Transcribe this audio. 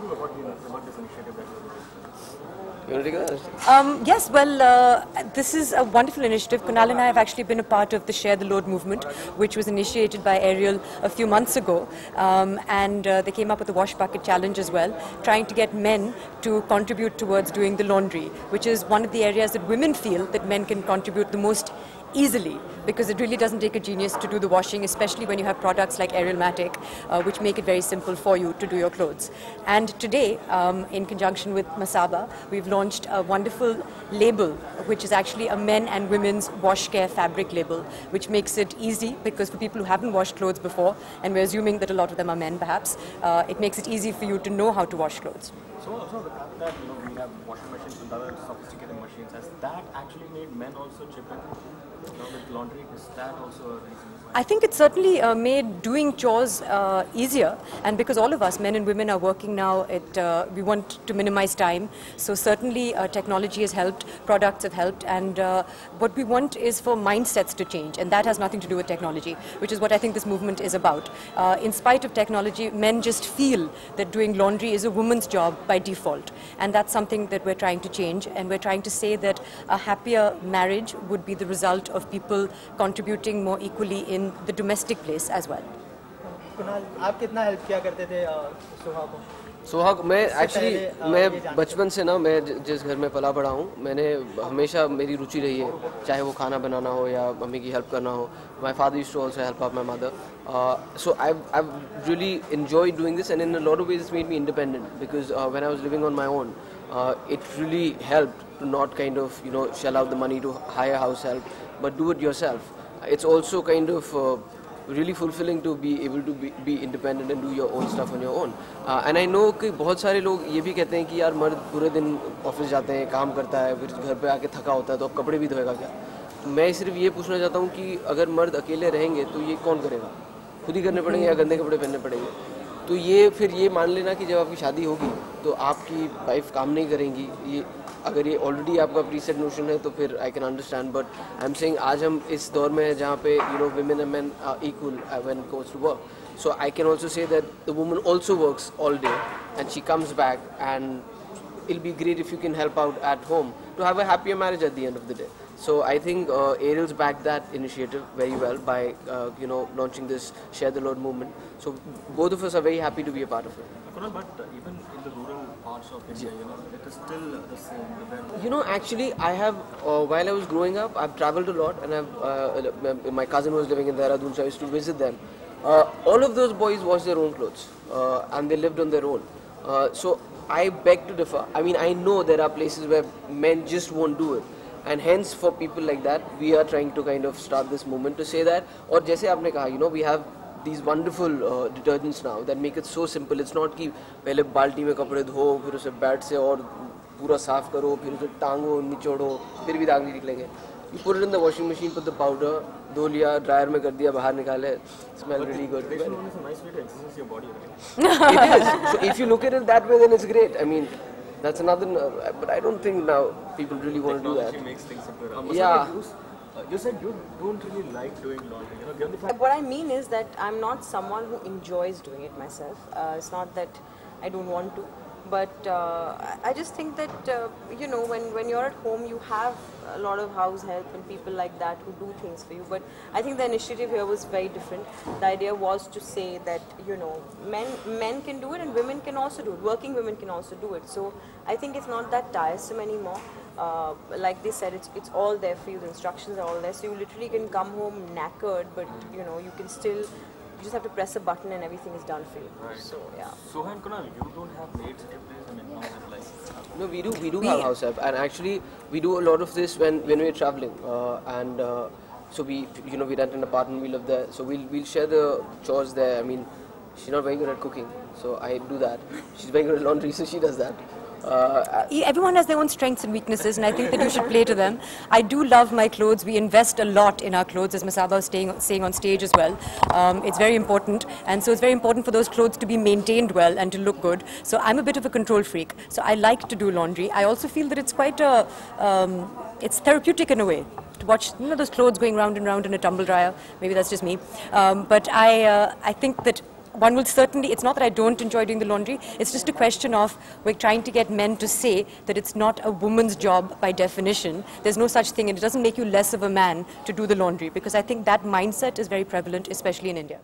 through about this initiative that you're doing? You want to take that? Yes, well, this is a wonderful initiative. Kunal and I have actually been a part of the Share the Load movement, which was initiated by Ariel a few months ago. And they came up with the Wash Bucket Challenge as well, trying to get men to contribute towards doing the laundry, which is one of the areas that women feel that men can contribute the most easily, because it really doesn't take a genius to do the washing, especially when you have products like Ariel Matic, which make it very simple for you to do your clothes. And today, in conjunction with Masaba, we've launched a wonderful label, which is actually a men and women's wash care fabric label, which makes it easy, because for people who haven't washed clothes before, and we're assuming that a lot of them are men perhaps, it makes it easy for you to know how to wash clothes. So also the fact that we have washing machines and other sophisticated machines, has that actually made men also chip in? With laundry, is that also a reason? I think it certainly made doing chores easier, and because all of us, men and women, are working now, we want to minimize time. So certainly technology has helped, products have helped, and what we want is for mindsets to change, and that has nothing to do with technology, which is what I think this movement is about. In spite of technology, men just feel that doing laundry is a woman's job by default, and that's something that we're trying to change, and we're trying to say that a happier marriage would be the result of people contributing more equally in the domestic place as well. Kunal, आप कितना help किया करते थे सुहा को? सुहाग, मैं बचपन से ना, मैं जिस घर में पला बड़ा हूँ, मैंने हमेशा मेरी रुचि रही है, चाहे वो खाना बनाना हो या मम्मी की हेल्प करना हो. My father used to also help out my mother. So I've really enjoyed doing this, and in a lot of ways it's made me independent, because when I was living on my own, it really helped to not kind of shell out the money to hire house help, but do it yourself. It's also kind of really fulfilling to be able to be independent and do your own stuff on your own. And I know कि बहुत सारे लोग ये भी कहते हैं कि यार मर्द पूरे दिन ऑफिस जाते हैं, काम करता है, फिर घर पे आके थका होता है, तो अब कपड़े भी धोएगा क्या? तो मैं सिर्फ ये पूछना चाहता हूँ कि अगर मर्द अकेले रहेंगे तो ये कौन करेगा? खुद ही करने पड़ेंगे या गंदे कपड़े पहनने पड़ेंगे? तो ये फिर ये मान लेना कि जब आपकी शादी होगी तो आपकी वाइफ काम नहीं करेंगी, ये अगर ये ऑलरेडी आपका प्रीसेट नोशन है तो फिर I can understand. But I am saying आज हम इस दौर में हैं जहाँ पे women and men are equal when it comes to work. So I can also say that the woman also works all day and she comes back, and it'll be great if you can help out at home to have a happier marriage at the end of the day. So I think Ariel's backed that initiative very well by launching this Share the Load movement. So both of us are very happy to be a part of it. Kunal, but even in the rural parts of India, it is still the same. Actually, I have, while I was growing up, I've traveled a lot, and my cousin was living in Dehradun, so I used to visit them. All of those boys washed their own clothes, and they lived on their own. So I beg to differ. I mean, I know there are places where men just won't do it. And hence, for people like that, we are trying to kind of start this movement to say that. Or जैसे आपने कहा, we have these wonderful detergents now that make it so simple. It's not कि पहले बाल्टी में कपड़े धो, फिर उसे बैट से और पूरा साफ करो, फिर उसे टांगो, निचोड़ो, फिर भी दाग नहीं निकलेंगे. You put it in the washing machine, put the powder, धो लिया, dryer में कर दिया, बाहर निकाले, smell really good. It's a nice way to exercise your body, right? It is. So if you look at it that way, then it's great. I mean, that's another, but I don't think now people really want to do that. Technology makes things simpler. Yeah. You said you don't really like doing laundry. Given the fact What I mean is that I'm not someone who enjoys doing it myself. It's not that I don't want to, but I just think that when you're at home, you have a lot of house help and people like that who do things for you. But I think the initiative here was very different. The idea was to say that men can do it and women can also do it. Working women can also do it. So I think it's not that tiresome anymore. Like they said, it's all there for you. The instructions are all there, so you literally can come home knackered, but you can still. You just have to press a button and everything is done for you. Right. So yeah. Sohan, Kunal, you don't have maids at your place. I mean, how is it like? No, we do have house help, and actually we do a lot of this when we're traveling, so we rent an apartment, we live there, so we'll share the chores there. I mean, she's not very good at cooking, so I do that. She's very good at laundry, so she does that. Everyone has their own strengths and weaknesses, and I think that you should play to them. I do love my clothes. We invest a lot in our clothes, as Masaba was saying on stage as well. It's very important, and so it's very important for those clothes to be maintained well and to look good. So I'm a bit of a control freak, so I like to do laundry. I also feel that it's quite it's therapeutic in a way. To watch those clothes going round and round in a tumble dryer. Maybe that's just me, but I think that one will certainly, it's not that I don't enjoy doing the laundry, it's just a question of we're trying to get men to say that it's not a woman's job by definition. There's no such thing, and it doesn't make you less of a man to do the laundry, because I think that mindset is very prevalent, especially in India.